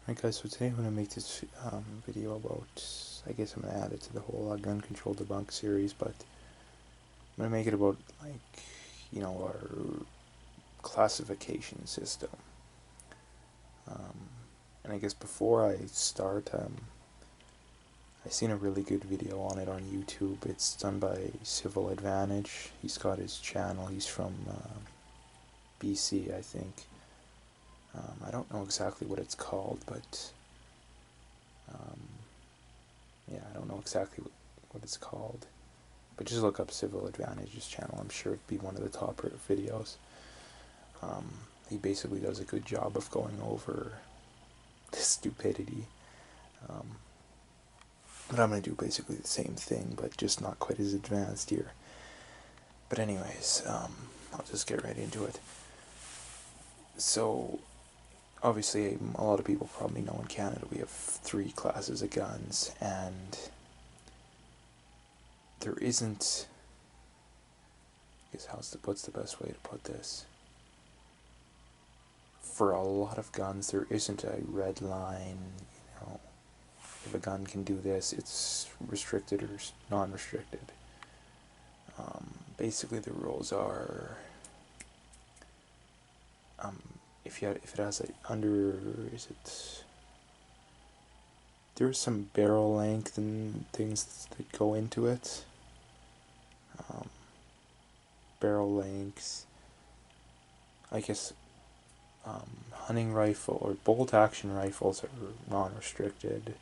Alright guys, so today I'm going to make this video about, I guess I'm going to add it to the whole gun control debunk series, but I'm going to make it about, like, our classification system. And I guess before I start, I seen a really good video on it on YouTube. It's done by Civil Advantage. He's got his channel. He's from BC, I think. I don't know exactly what it's called, but yeah, I don't know exactly what it's called. But just look up Civil Advantage's channel. I'm sure it'd be one of the top videos. He basically does a good job of going over this stupidity. But I'm going to do basically the same thing, but just not quite as advanced here. But anyways, I'll just get right into it. So, obviously, a lot of people probably know in Canada we have 3 classes of guns, and there isn't, I guess what's the best way to put this? For a lot of guns, there isn't a red line, if a gun can do this, it's restricted or non-restricted. Basically, the rules are, if it has there's some barrel length and things that go into it. Barrel lengths, I guess. Hunting rifle or bolt action rifles are non-restricted.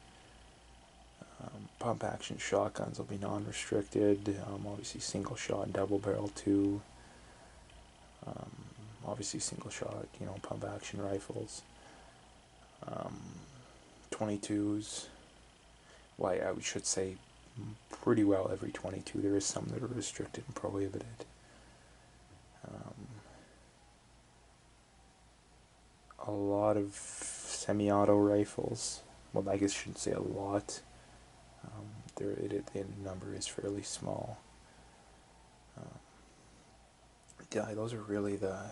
Pump action shotguns will be non-restricted. Obviously single shot and double barrel too. Obviously single shot, pump action rifles. 22s. Why, I should say pretty well every 22. There is some that are restricted and prohibited. A lot of semi-auto rifles. Well, I guess I shouldn't say a lot. The number is fairly small. Yeah, those are really the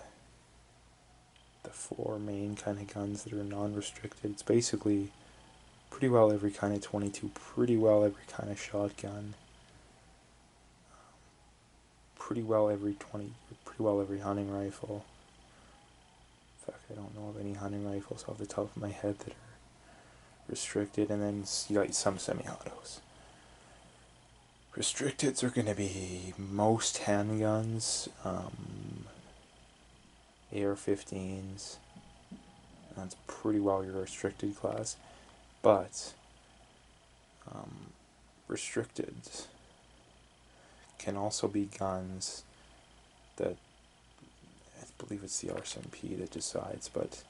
4 main kind of guns that are non-restricted. It's basically pretty well every kind of 22, pretty well every kind of shotgun, pretty well every hunting rifle. In fact, I don't know of any hunting rifles off the top of my head that are restricted, and then you got some semi-autos. Restricteds are going to be most handguns, AR-15s. That's pretty well your restricted class, but restricted can also be guns that, I believe it's the RCMP that decides, but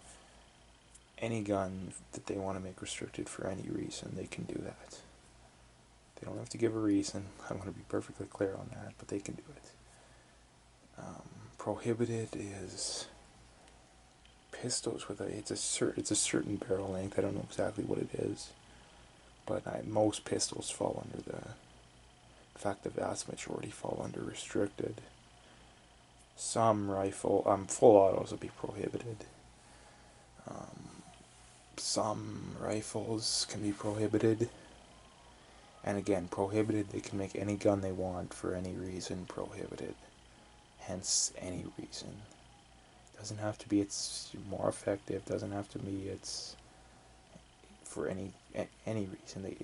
any gun that they want to make restricted for any reason, they can do that. They don't have to give a reason. I'm going to be perfectly clear on that, but they can do it. Prohibited is pistols with it's a certain barrel length. I don't know exactly what it is, but most pistols fall under in fact, the vast majority fall under restricted. Some full autos will be prohibited. Some rifles can be prohibited. And again, prohibited, they can make any gun they want for any reason restricted. Hence, any reason. Doesn't have to be it's more effective, doesn't have to be it's for any reason.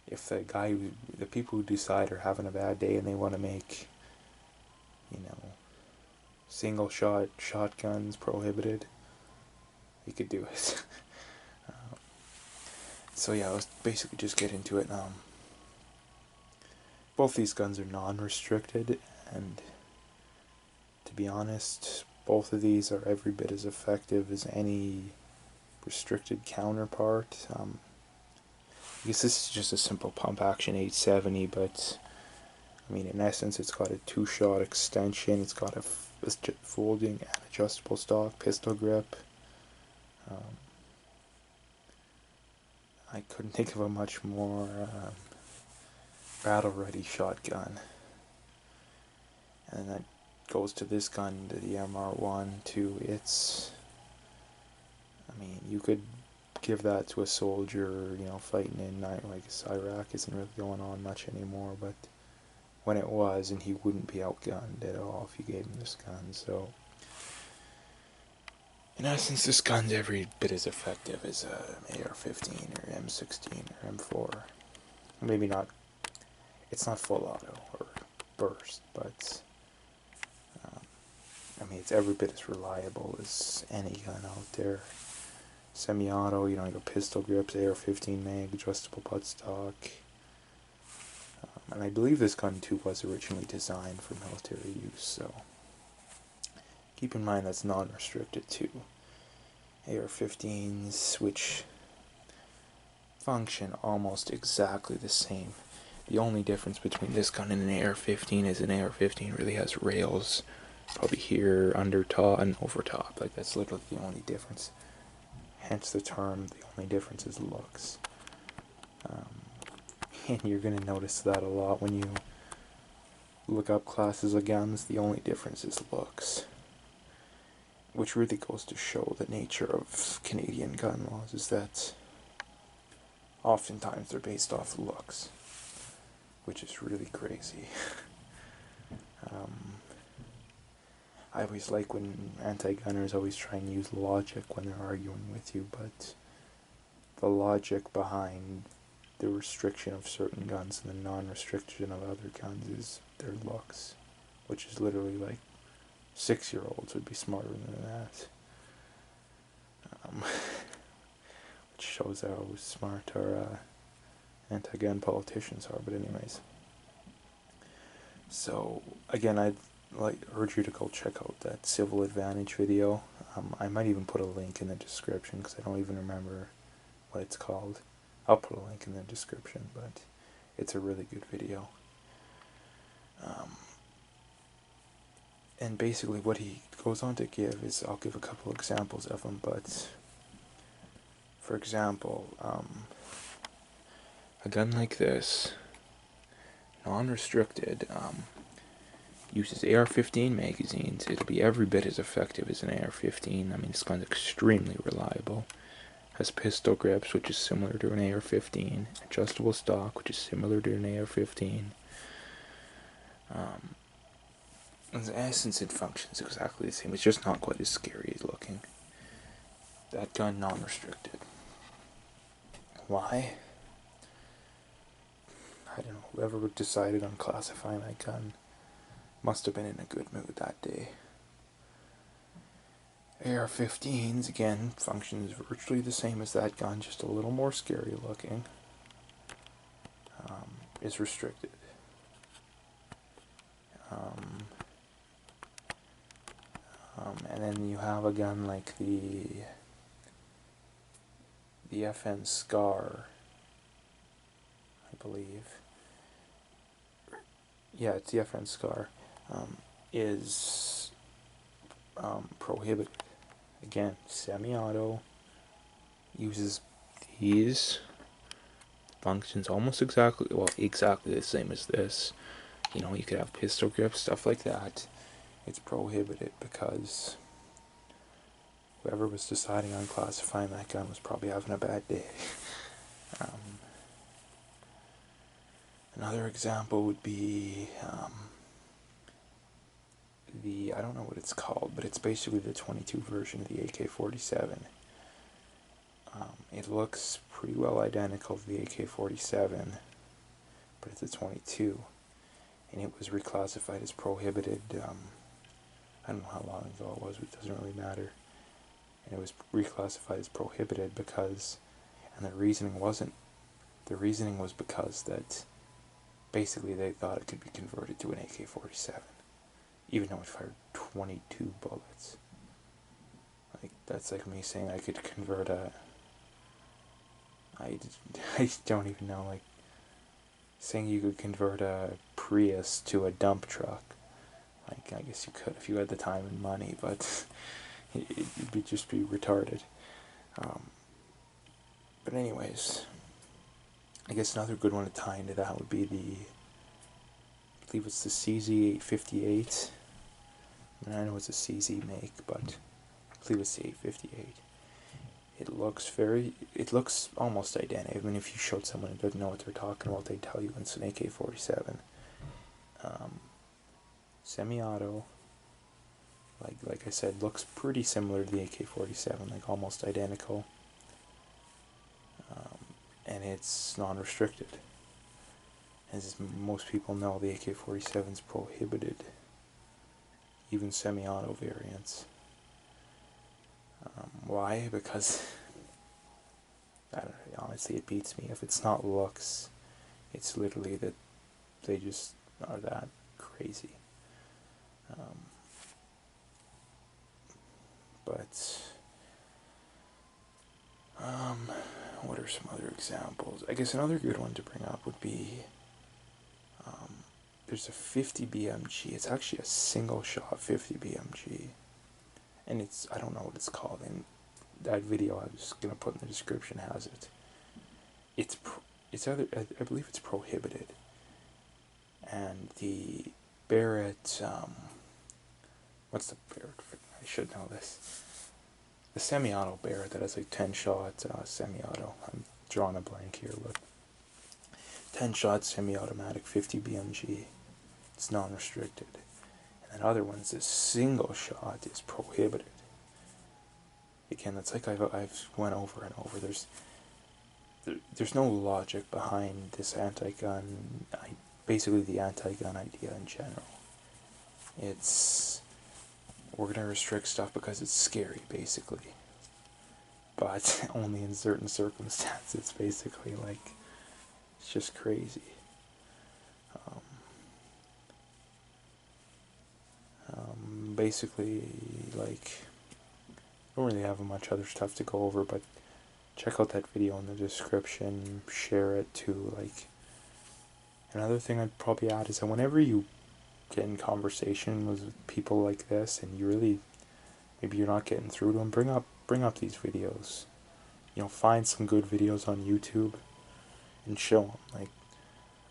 If the people who decide are having a bad day and they want to make, single shot shotguns prohibited, you could do it. So yeah, let's basically just get into it. Both these guns are non-restricted, and to be honest, both of these are every bit as effective as any restricted counterpart. I guess this is just a simple pump action 870, but I mean, in essence, it's got a 2-shot extension. It's got a folding and adjustable stock pistol grip. I couldn't think of a much more battle-ready shotgun. And that goes to this gun, to the MR1 too. I mean, you could give that to a soldier, you know, fighting in, like, Iraq isn't really going on much anymore, but when it was, and he wouldn't be outgunned at all if you gave him this gun. So in essence, this gun's every bit as effective as a AR-15 or M16 or M4. Maybe not, it's not full auto or burst, but I mean, it's every bit as reliable as any gun out there. Semi-auto, you know, you got pistol grips, AR-15 mag, adjustable buttstock. And I believe this gun too was originally designed for military use, so keep in mind that's non-restricted to AR-15s, which function almost exactly the same. The only difference between this gun and an AR-15 is an AR-15 really has rails, probably here, under top, and over top. Like, that's literally the only difference. Hence the term, the only difference is looks. And you're going to notice that a lot when you look up classes of guns. The only difference is looks. Which really goes to show the nature of Canadian gun laws, is that oftentimes they're based off looks, which is really crazy. I always like when anti-gunners always try and use logic when they're arguing with you, but the logic behind the restriction of certain guns and the non-restriction of other guns is their looks, which is literally like 6-year-olds would be smarter than that. Which shows how smart our anti-gun politicians are. But anyways, so again, I'd urge you to go check out that Civil Advantage video. I might even put a link in the description because I don't even remember what it's called. I'll put a link in the description, but it's a really good video. And basically what he goes on to give is, I'll give a couple examples of them, but for example, a gun like this, non-restricted, uses AR-15 magazines. It'll be every bit as effective as an AR-15. I mean, this gun's extremely reliable. Has pistol grips, which is similar to an AR-15. Adjustable stock, which is similar to an AR-15. In essence, it functions exactly the same. It's just not quite as scary as looking. That gun, non-restricted. Why? I don't know. Whoever decided on classifying that gun must have been in a good mood that day. AR-15s, again, functions virtually the same as that gun, just a little more scary looking. Is restricted. And then you have a gun like the FN Scar, I believe. Yeah, it's the FN Scar. Is prohibited. Again, semi-auto, uses these, functions almost exactly the same as this. You know, you could have pistol grips, stuff like that. It's prohibited because whoever was deciding on classifying that gun was probably having a bad day. Another example would be I don't know what it's called, but it's basically the 22 version of the AK-47. It looks pretty well identical to the AK-47, but it's a 22, and it was reclassified as prohibited. I don't know how long ago it was, but it doesn't really matter. And it was reclassified as prohibited because, and the reasoning was because that basically they thought it could be converted to an AK-47, even though it fired 22 bullets. Like, that's like me saying I could convert I don't even know, like, saying you could convert a Prius to a dump truck. Like, I guess you could if you had the time and money, but it'd just be retarded. But anyways, I guess another good one to tie into that would be I believe it's the CZ858. I mean, I know it's a CZ make, but I believe it's the 858. it looks almost identical. Even if you showed someone who doesn't know what they're talking about, they'd tell you it's an AK-47. Semi-auto, like I said, looks pretty similar to the AK-47, like almost identical. And it's non-restricted. As most people know, the AK-47 is prohibited, even semi-auto variants. Why? Because, I don't know, honestly, it beats me. If it's not looks, it's literally that they just are that crazy. But what are some other examples? I guess another good one to bring up would be there's a 50 BMG. It's actually a single shot 50 BMG, and I don't know what it's called. And that video I was gonna put in the description has it. It's either I believe it's prohibited, and the Barrett what's the Barrett? I should know this. The semi-auto Barrett that has like 10 shot semi-auto. I'm drawing a blank here, but 10 shot semi-automatic 50 BMG. It's non-restricted. And then other ones, this single shot is prohibited. Again, it's like I've went over and over. There's no logic behind this anti-gun, basically the anti-gun idea in general. We're going to restrict stuff because it's scary, basically. But only in certain circumstances, basically. Like, it's just crazy. Basically, like, I don't really have much other stuff to go over, but check out that video in the description, share it too. Like, another thing I'd probably add is that whenever you get in conversation with people like this and you really, maybe you're not getting through to them, bring up these videos. Find some good videos on YouTube and show them. Like,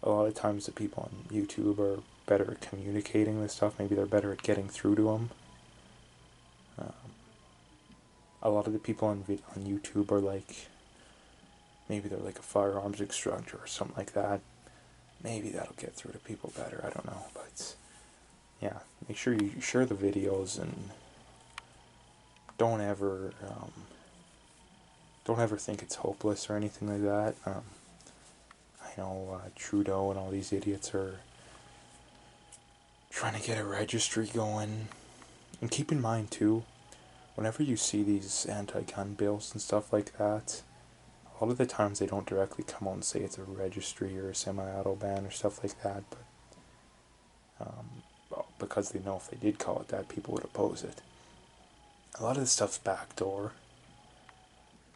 a lot of times the people on YouTube are better at communicating this stuff. Maybe they're better at getting through to them. A lot of the people on YouTube are like, maybe they're like a firearms instructor or something like that. Maybe that'll get through to people better. I don't know, but yeah, make sure you share the videos and don't ever think it's hopeless or anything like that. I know Trudeau and all these idiots are trying to get a registry going. And keep in mind too, whenever you see these anti-gun bills and stuff like that, a lot of the times they don't directly come out and say it's a registry or a semi-auto ban or stuff like that, but because they know if they did call it that, people would oppose it. A lot of this stuff's backdoor.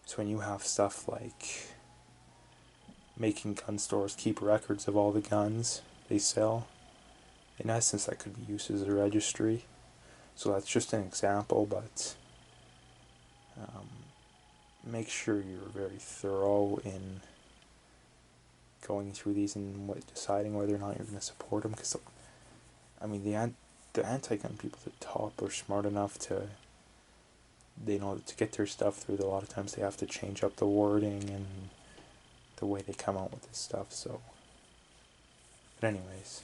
So when you have stuff like making gun stores keep records of all the guns they sell, in essence that could be used as a registry. So that's just an example, but make sure you're very thorough in going through these and deciding whether or not you're going to support them. Because, I mean, the anti-gun people at the top are smart enough to, they know to get their stuff through. A lot of times they have to change up the wording and the way they come out with this stuff. So, but anyways,